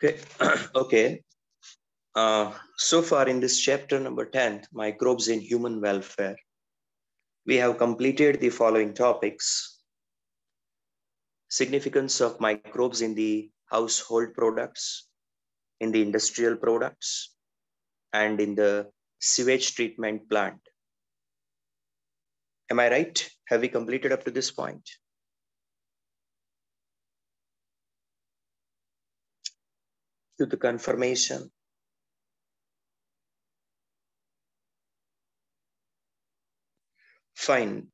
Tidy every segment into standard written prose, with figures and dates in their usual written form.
Okay. Okay. So far in this chapter number 10, microbes in human welfare, we have completed the following topics: significance of microbes in the household products, in the industrial products, and in the sewage treatment plant. Am I right? Have we completed up to this point? To the confirmation. Fine.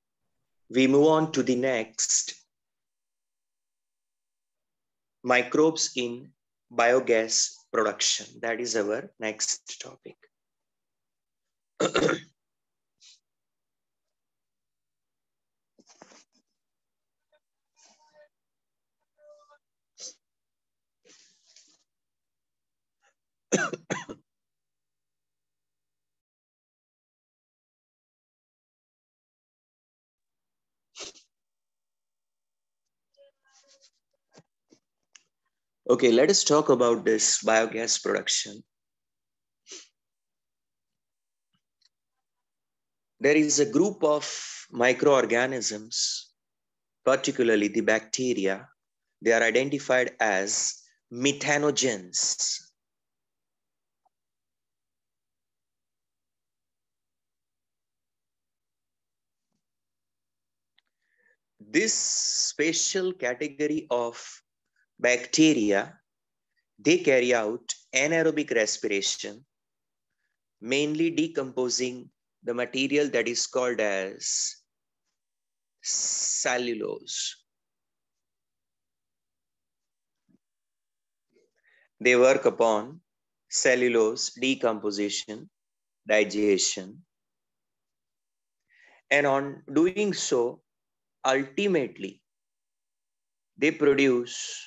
We move on to the next: microbes in biogas production. That is our next topic. Okay, let us talk about this biogas production. There is a group of microorganisms, particularly the bacteria. They are identified as methanogens. This special category of bacteria, they carry out anaerobic respiration, mainly decomposing the material that is called as cellulose. They work upon cellulose decomposition, digestion, and on doing so, ultimately, they produce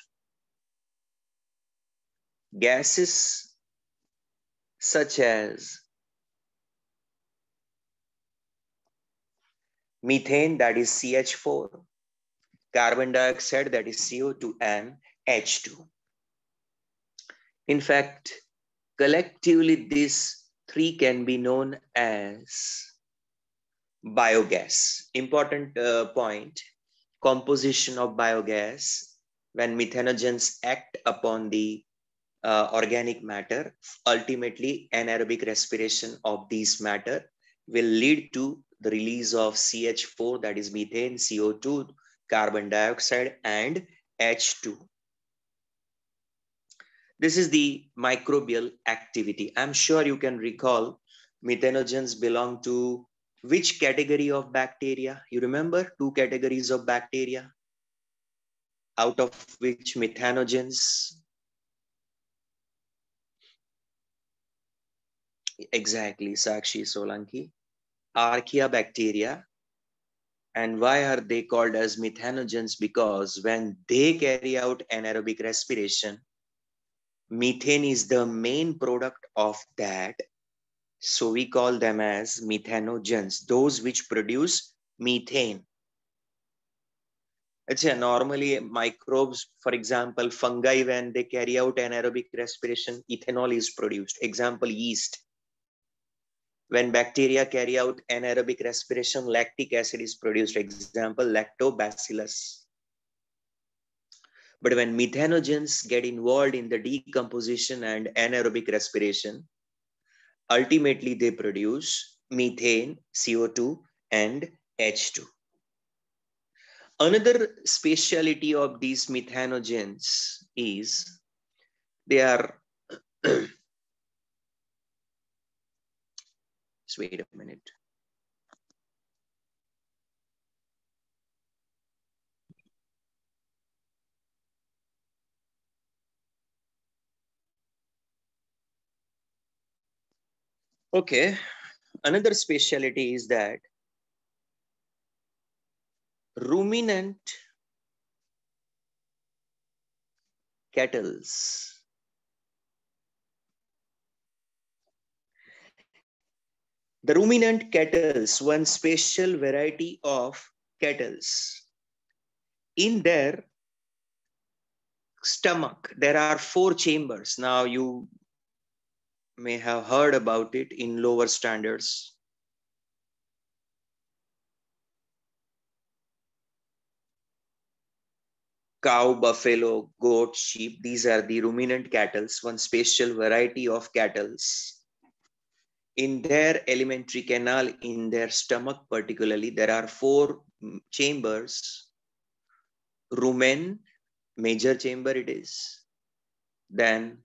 gases such as methane, that is CH4, carbon dioxide, that is CO2, and H2. In fact, collectively, these three can be known as biogas. Important point: composition of biogas. When methanogens act upon the organic matter, ultimately anaerobic respiration of these matter will lead to the release of CH4, that is methane, CO2, carbon dioxide, and H2. This is the microbial activity. I'm sure you can recall methanogens belong to which category of bacteria? You remember two categories of bacteria, out of which methanogens. Exactly, Sakshi Solanki. Archaeobacteria. And why are they called as methanogens? Because when they carry out anaerobic respiration, methane is the main product of that. So we call them as methanogens, those which produce methane. Normally microbes, for example, fungi, when they carry out anaerobic respiration, ethanol is produced. Example, yeast. When bacteria carry out anaerobic respiration, lactic acid is produced. Example, lactobacillus. But when methanogens get involved in the decomposition and anaerobic respiration, ultimately they produce methane, CO2, and H2. Another speciality of these methanogens is they are just wait a minute. Okay, another speciality is that ruminant cattles. The ruminant cattles, one special variety of cattles, in their stomach, there are 4 chambers. Now you may have heard about it in lower standards. Cow, buffalo, goat, sheep, these are the ruminant cattle, one special variety of cattle. In their alimentary canal, in their stomach particularly, there are 4 chambers. Rumen, major chamber it is. Then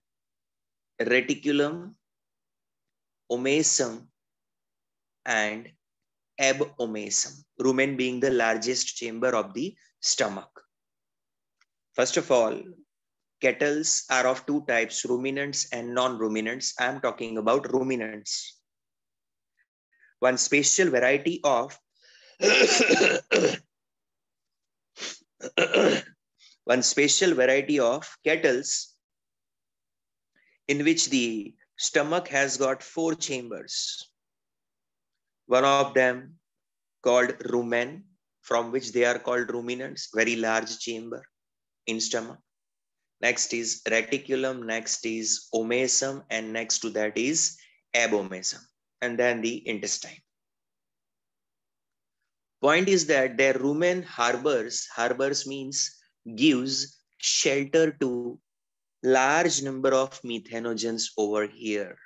reticulum, omasum, and abomasum. Rumen being the largest chamber of the stomach. First of all, cattle are of 2 types, ruminants and non-ruminants. I am talking about ruminants. One special variety of one special variety of cattle in which the stomach has got 4 chambers. One of them called rumen, from which they are called ruminants, very large chamber in stomach. Next is reticulum, next is omasum, and next to that is abomasum, and then the intestine. Point is that their rumen harbors means gives shelter to large number of methanogens over here.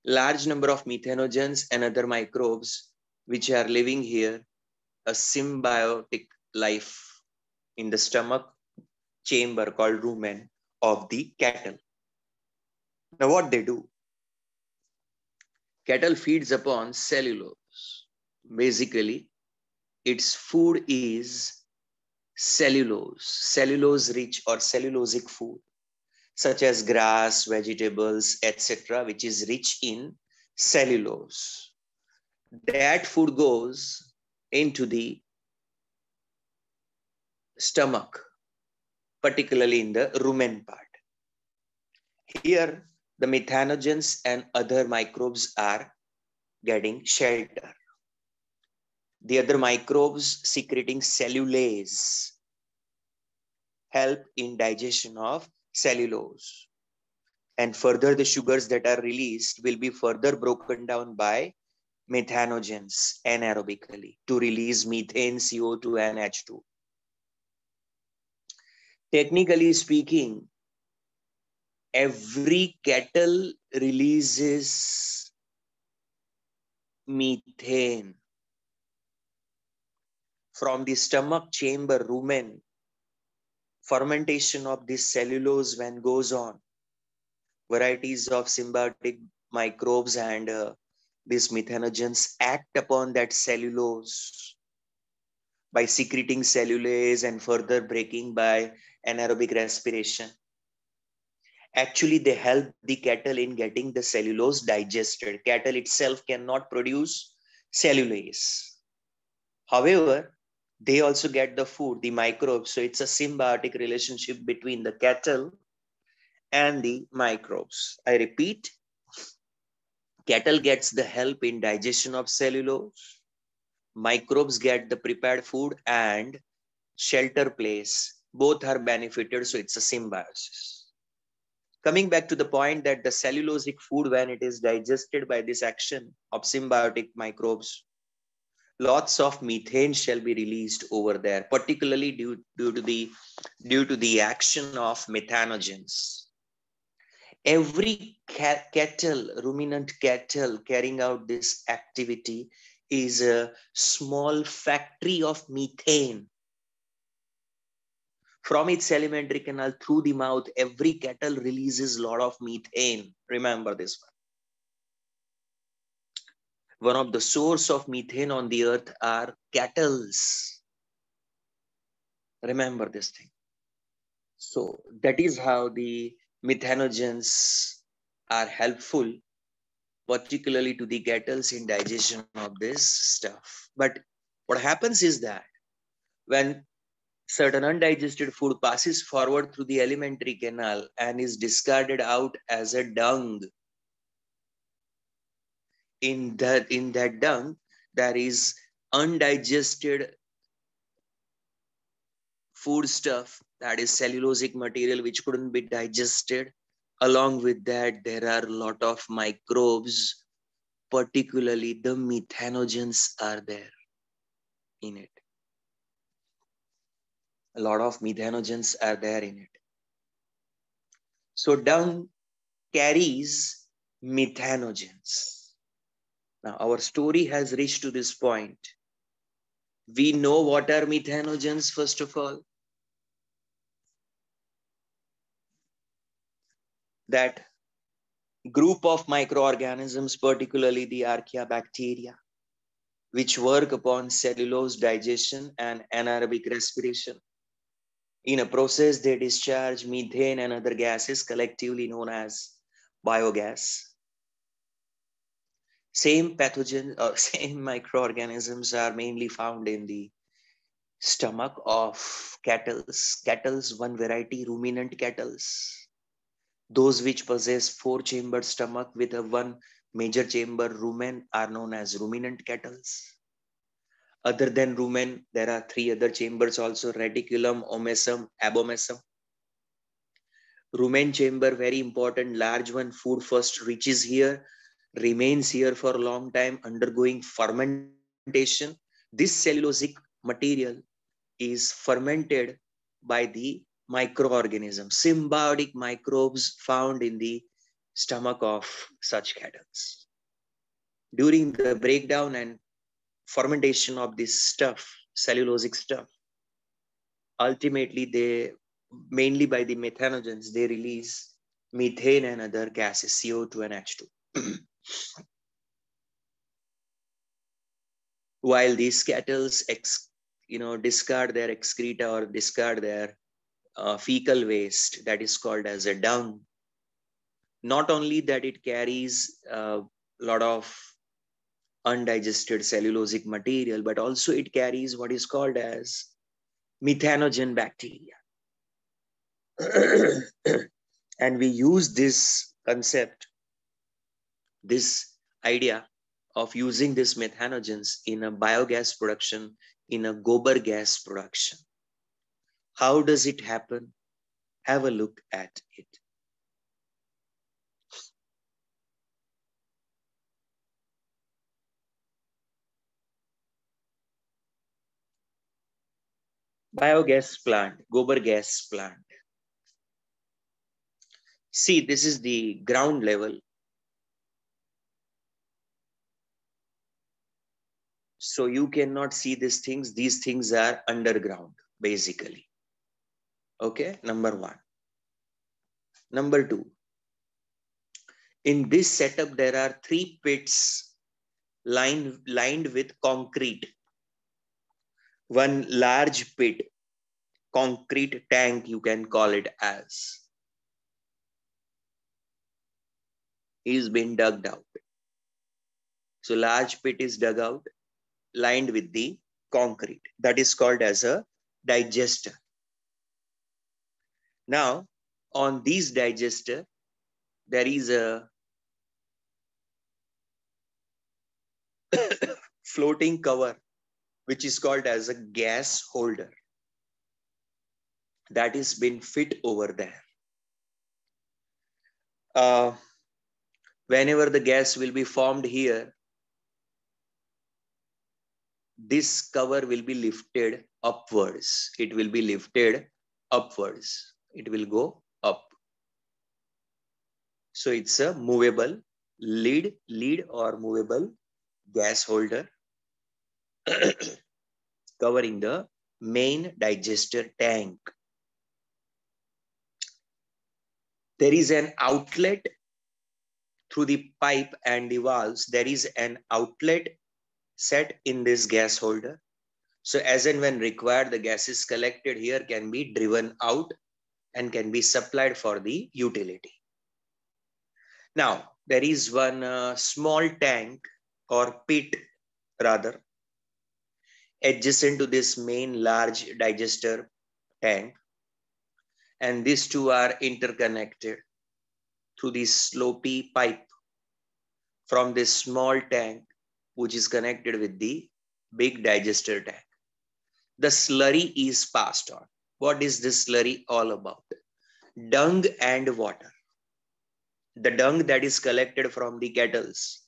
Large number of methanogens and other microbes which are living here, a symbiotic life in the stomach chamber called rumen of the cattle. Now what they do? Cattle feeds upon cellulose. Basically, its food is cellulose rich or cellulosic food, such as grass, vegetables, etc., which is rich in cellulose. That food goes into the stomach, particularly in the rumen part. Here, the methanogens and other microbes are getting shelter. The other microbes secreting cellulase help in digestion of cellulose. And further, the sugars that are released will be further broken down by methanogens anaerobically to release methane, CO2, and H2. Technically speaking, every cattle releases methane from the stomach chamber rumen. Fermentation of this cellulose when goes on, varieties of symbiotic microbes and these methanogens act upon that cellulose by secreting cellulase and further breaking by anaerobic respiration. Actually, they help the cattle in getting the cellulose digested. Cattle itself cannot produce cellulase. However, they also get the food, the microbes. So it's a symbiotic relationship between the cattle and the microbes. I repeat, cattle gets the help in digestion of cellulose. Microbes get the prepared food and shelter place. Both are benefited, so it's a symbiosis. Coming back to the point that the cellulosic food, when it is digested by this action of symbiotic microbes, lots of methane shall be released over there, particularly due to the action of methanogens. Every cattle, ruminant cattle carrying out this activity is a small factory of methane. From its alimentary canal through the mouth, every cattle releases a lot of methane. Remember this one. One of the source of methane on the earth are cattles. Remember this thing. So that is how the methanogens are helpful, particularly to the cattle in digestion of this stuff. But what happens is that when certain undigested food passes forward through the alimentary canal and is discarded out as a dung, In that dung, there is undigested food stuff, that is cellulosic material which couldn't be digested. Along with that, there are a lot of microbes, particularly the methanogens are there in it. A lot of methanogens are there in it. So dung carries methanogens. Now our story has reached to this point. We know what are methanogens first of all. That group of microorganisms, particularly the archaea which work upon cellulose digestion and anaerobic respiration. In a process, they discharge methane and other gases collectively known as biogas. Same pathogens or same microorganisms are mainly found in the stomach of cattle. Cattle's one variety, ruminant cattle. Those which possess four-chambered stomach with a one major chamber rumen are known as ruminant cattle. Other than rumen, there are three other chambers also: reticulum, omasum, abomesum. Rumen chamber, very important, large one. Food first reaches here, remains here for a long time, undergoing fermentation. This cellulosic material is fermented by the microorganisms, symbiotic microbes found in the stomach of such cattle. During the breakdown and fermentation of this stuff, cellulosic stuff, ultimately they, mainly by the methanogens, they release methane and other gases, CO2 and H2. While these cattle discard their excreta or discard their fecal waste, that is called as a dung. Not only that, it carries a lot of undigested cellulosic material, but also it carries what is called as methanogen bacteria. And we use this concept, this idea of using this methanogens in a biogas production, in a gobar gas production. How does it happen? Have a look at it. Biogas plant, gobar gas plant. See, this is the ground level. So you cannot see these things. These things are underground, basically. Okay, number one. Number two, in this setup, there are three pits lined with concrete. One large pit, concrete tank, you can call it as, is been dug out. So large pit is dug out, lined with the concrete. That is called as a digester. Now, on these digester, there is a floating cover, which is called as a gas holder. That is been fit over there. Whenever the gas will be formed here, this cover will be lifted upwards. It will be lifted upwards. It will go up. So it's a movable lid or movable gas holder covering the main digester tank. There is an outlet through the pipe and the valves. There is an outlet set in this gas holder. So as and when required, the gases collected here can be driven out and can be supplied for the utility. Now, there is one small tank or pit rather adjacent to this main large digester tank, and these two are interconnected through this slopy pipe from this small tank, which is connected with the big digester tank. The slurry is passed on. What is this slurry all about? Dung and water. The dung that is collected from the cattles.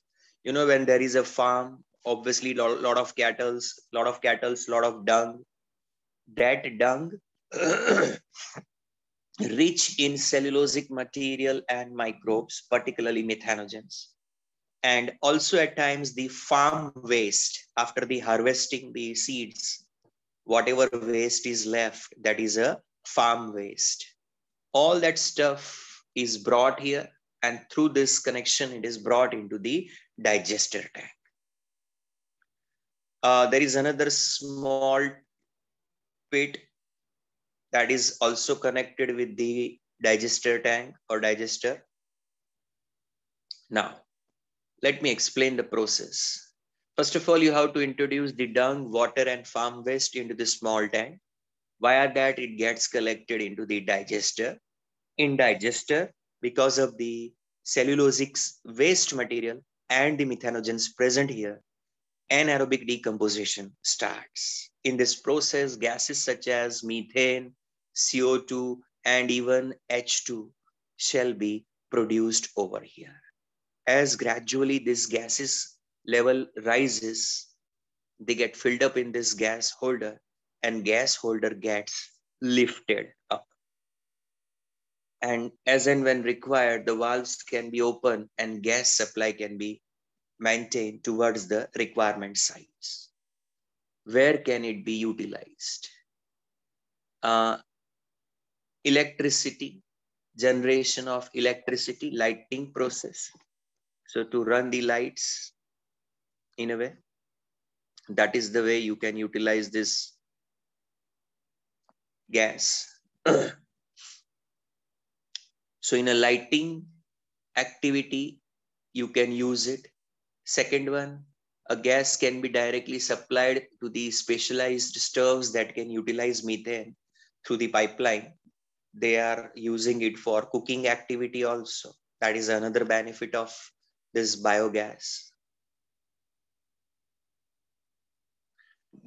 You know, when there is a farm, obviously lot of cattles, lot of dung. That dung rich in cellulosic material and microbes, particularly methanogens. And also at times the farm waste after the harvesting the seeds, whatever waste is left, that is a farm waste. All that stuff is brought here, and through this connection, it is brought into the digester tank. There is another small pit that is also connected with the digester tank or digester. Now, let me explain the process. First of all, you have to introduce the dung, water, and farm waste into the small tank. Via that, it gets collected into the digester. In digester, because of the cellulosic waste material and the methanogens present here, anaerobic decomposition starts. In this process, gases such as methane, CO2, and even H2 shall be produced over here. As gradually this gases level rises, they get filled up in this gas holder, and gas holder gets lifted up. And as and when required, the valves can be opened and gas supply can be maintained towards the requirement sites. Where can it be utilized? Electricity, generation of electricity, lighting process. So to run the lights in a way, that is the way you can utilize this gas. So in a lighting activity, you can use it. Second one, a gas can be directly supplied to the specialized stoves that can utilize methane through the pipeline. They are using it for cooking activity also. That is another benefit of this biogas.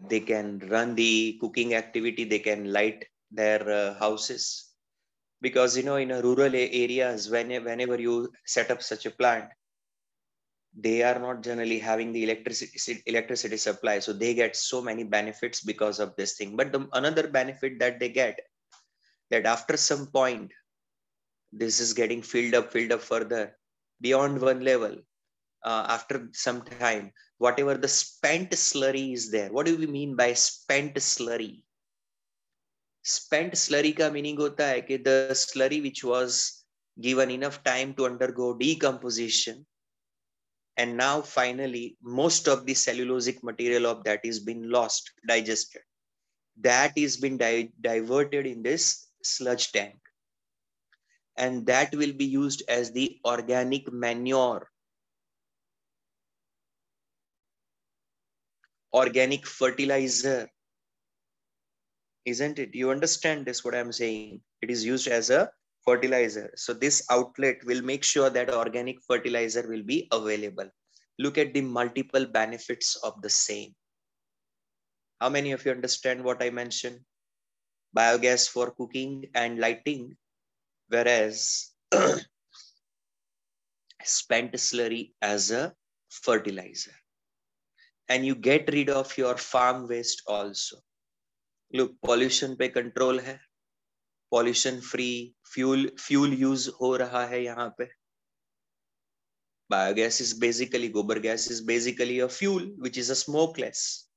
They can run the cooking activity, they can light their houses. Because, you know, in a rural areas, whenever you set up such a plant, they are not generally having the electricity supply. So they get so many benefits because of this thing. But another benefit that they get, that after some point, this is getting filled up further beyond one level. After some time, whatever the spent slurry is there. What do we mean by spent slurry? Spent slurry का meaning होता है कि the slurry which was given enough time to undergo decomposition, and now finally most of the cellulosic material of that is been lost, digested. That is been diverted in this sludge tank, and that will be used as the organic manure, organic fertilizer, isn't it? You understand this, what I'm saying? It is used as a fertilizer. So this outlet will make sure that organic fertilizer will be available. Look at the multiple benefits of the same. How many of you understand what I mentioned? Biogas for cooking and lighting, whereas spent slurry as a fertilizer. And you get rid of your farm waste also. Look, pollution पे control है, pollution free fuel use हो रहा है यहाँ पे. Biogas is basically, gobar gas is basically a fuel which is a smokeless.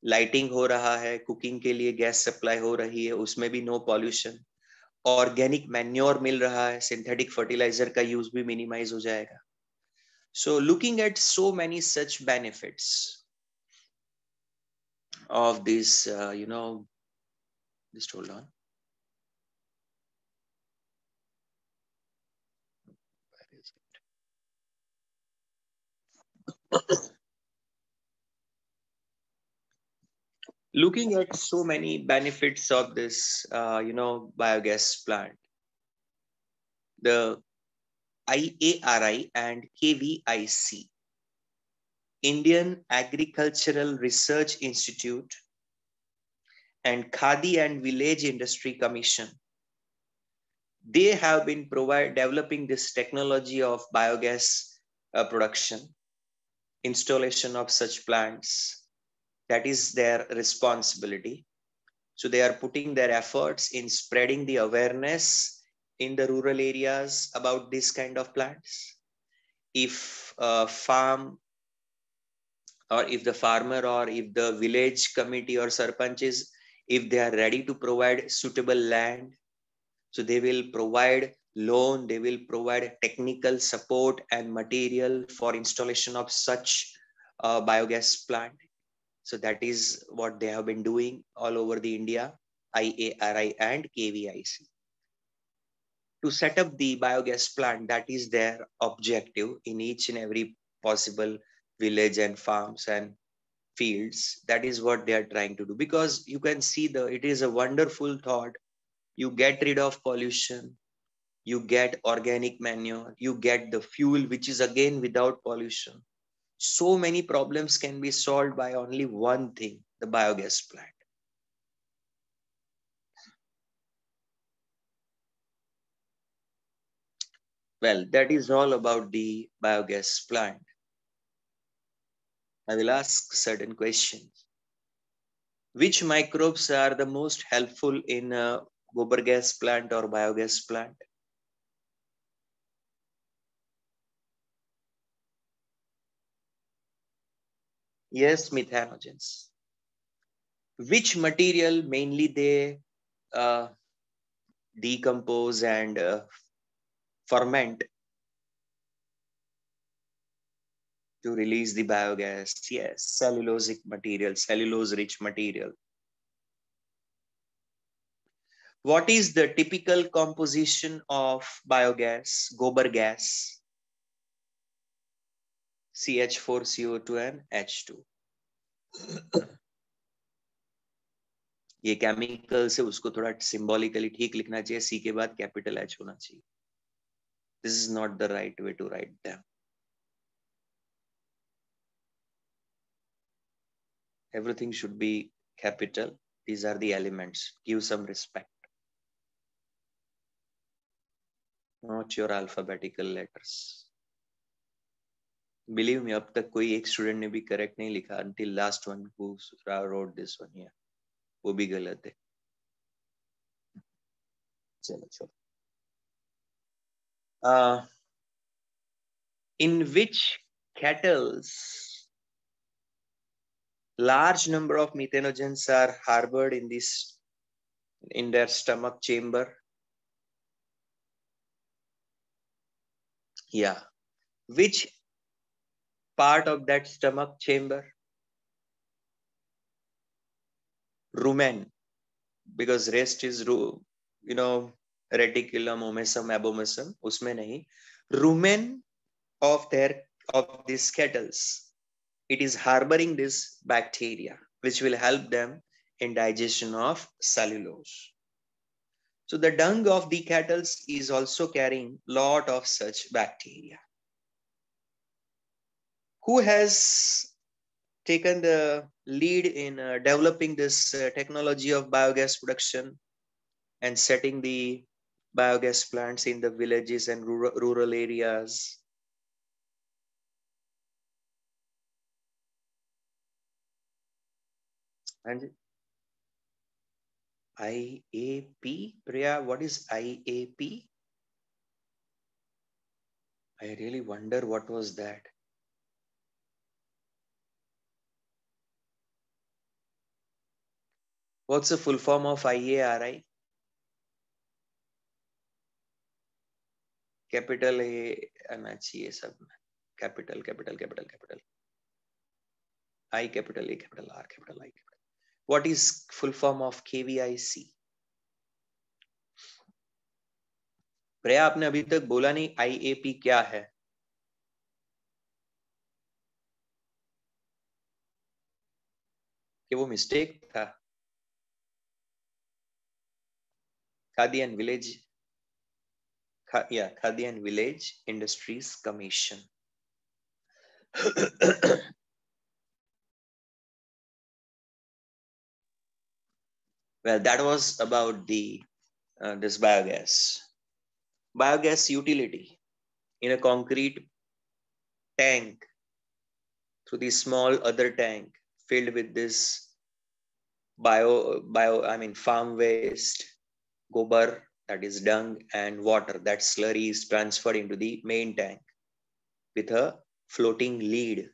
Lighting हो रहा है, cooking के लिए gas supply हो रही है, उसमें भी no pollution. Organic manure मिल रहा है, synthetic fertilizer का use भी minimize हो जाएगा. So looking at so many such benefits of this, just hold on. Looking at so many benefits of this, biogas plant, the IARI and KVIC, Indian Agricultural Research Institute, and Khadi and Village Industry Commission. They have been developing this technology of biogas production, installation of such plants. That is their responsibility. So they are putting their efforts in spreading the awareness in the rural areas about this kind of plants. If a farm, or if the farmer, or if the village committee or sarpanches, if they are ready to provide suitable land, so they will provide loan, they will provide technical support and material for installation of such biogas plant. So that is what they have been doing all over the India, IARI and KVIC. To set up the biogas plant, that is their objective in each and every possible village and farms and fields. That is what they are trying to do, because you can see it is a wonderful thought. You get rid of pollution, you get organic manure, you get the fuel, which is again without pollution. So many problems can be solved by only one thing, the biogas plant. Well, that is all about the biogas plant. I will ask certain questions. Which microbes are the most helpful in a gobar gas plant or biogas plant? Yes, methanogens. Which material mainly they uh, decompose and ferment to release the biogas? Yes, cellulosic material, cellulose-rich material. What is the typical composition of biogas, gobar gas? CH4CO2 and H2. ये chemical से उसको थोड़ा symbolically ठीक लिखना चाहिए, सी के बाद capital H होना चाहिए. This is not the right way to write them. Everything should be capital. These are the elements. Give some respect. Not your alphabetical letters. Believe me, अब तक कोई एक स्टूडेंट ने भी करेक्ट नहीं लिखा until last one who wrote this one here. वो भी गलत है. चलो चलो. In which kettles large number of methanogens are harbored in their stomach chamber? Yeah. Which part of that stomach chamber? Rumen, because rest is reticulum, omesum, abomesum. उसमें नहीं. Rumen of these kettles, it is harboring this bacteria, which will help them in digestion of cellulose. So the dung of the kettles is also carrying lot of such bacteria. Who has taken the lead in developing this technology of biogas production and setting the biogas plants in the villages and rural areas? And IAP, Priya, what is IAP? I really wonder what was that. What's the full form of IARI? Capital A आना चाहिए सब में. Capital, capital, capital, capital. I capital, A capital, R capital, I capital. What is full form of KVIC? प्रिया, आपने अभी तक बोला नहीं IAP क्या है. कि वो मिस्टेक था? Khadi and village Khadi and Village Industries Commission. Well, that was about the this biogas. Biogas utility in a concrete tank through the small other tank filled with this farm waste, gobar, that is dung, and water, that slurry is transferred into the main tank with a floating lead.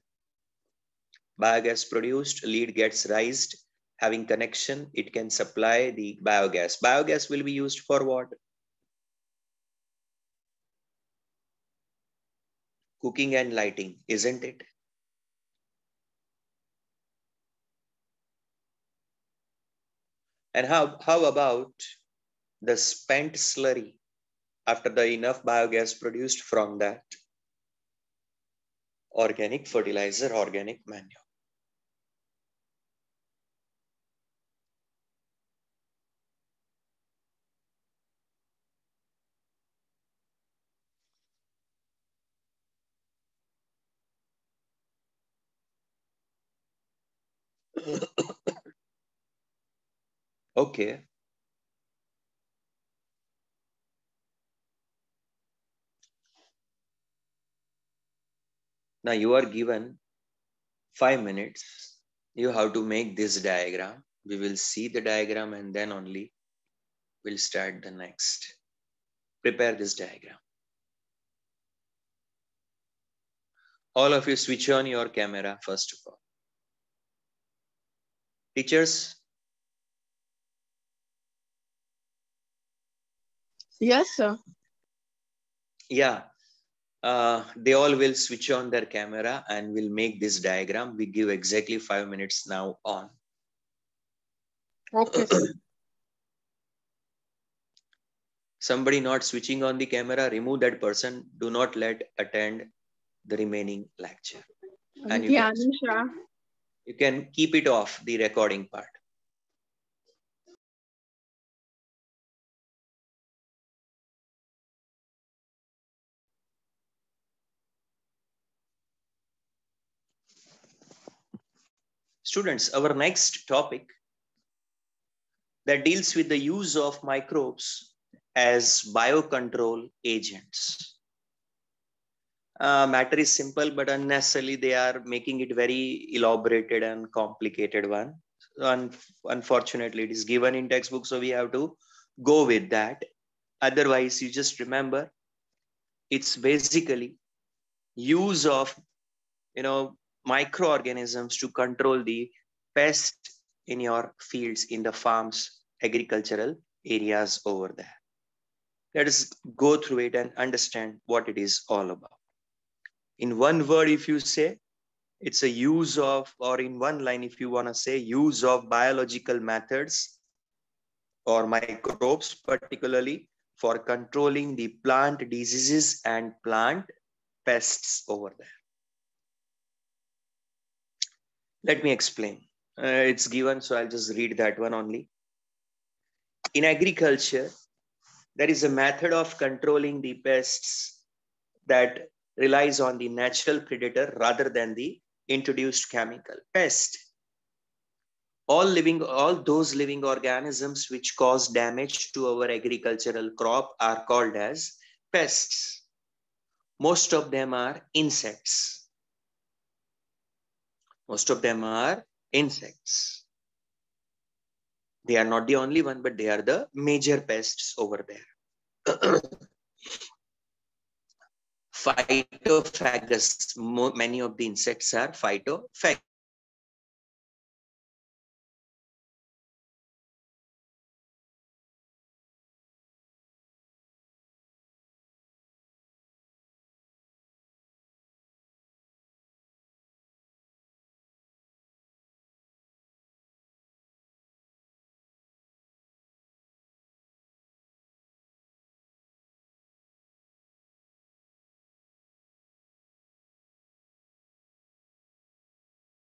Biogas produced, lead gets raised, having connection, it can supply the biogas. Biogas will be used for what? Cooking and lighting, isn't it? And how about the spent slurry after the enough biogas produced from that? Organic fertilizer, organic manure. Okay. Now you are given 5 minutes. You have to make this diagram. We will see the diagram and then only we'll start the next. Prepare this diagram. All of you switch on your camera first of all. Teachers? Yes, sir. Yeah. They all will switch on their camera and will make this diagram. We give exactly 5 minutes now on. Okay, sir. Somebody not switching on the camera, remove that person. Do not let attend the remaining lecture. And Yeah, Nisha. you can keep it off, the recording part. Students, our next topic that deals with the use of microbes as biocontrol agents. Matter is simple, but unnecessarily they are making it very elaborated and complicated one. Unfortunately, it is given in textbook, so we have to go with that. Otherwise, you just remember it's basically use of microorganisms to control the pest in your fields, in the farms, agricultural areas over there. Let us go through it and understand what it is all about. In one word, if you say, it's a use of, or in one line, if you want to say, use of biological methods or microbes, particularly for controlling the plant diseases and plant pests over there. Let me explain. It's given, so I'll just read that one only. In agriculture, there is a method of controlling the pests that relies on the natural predator rather than the introduced chemical pest. All those living organisms which cause damage to our agricultural crop are called as pests. Most of them are insects. Most of them are insects. They are not the only one, but they are the major pests over there. Phytophagous, many of the insects are phytophagous.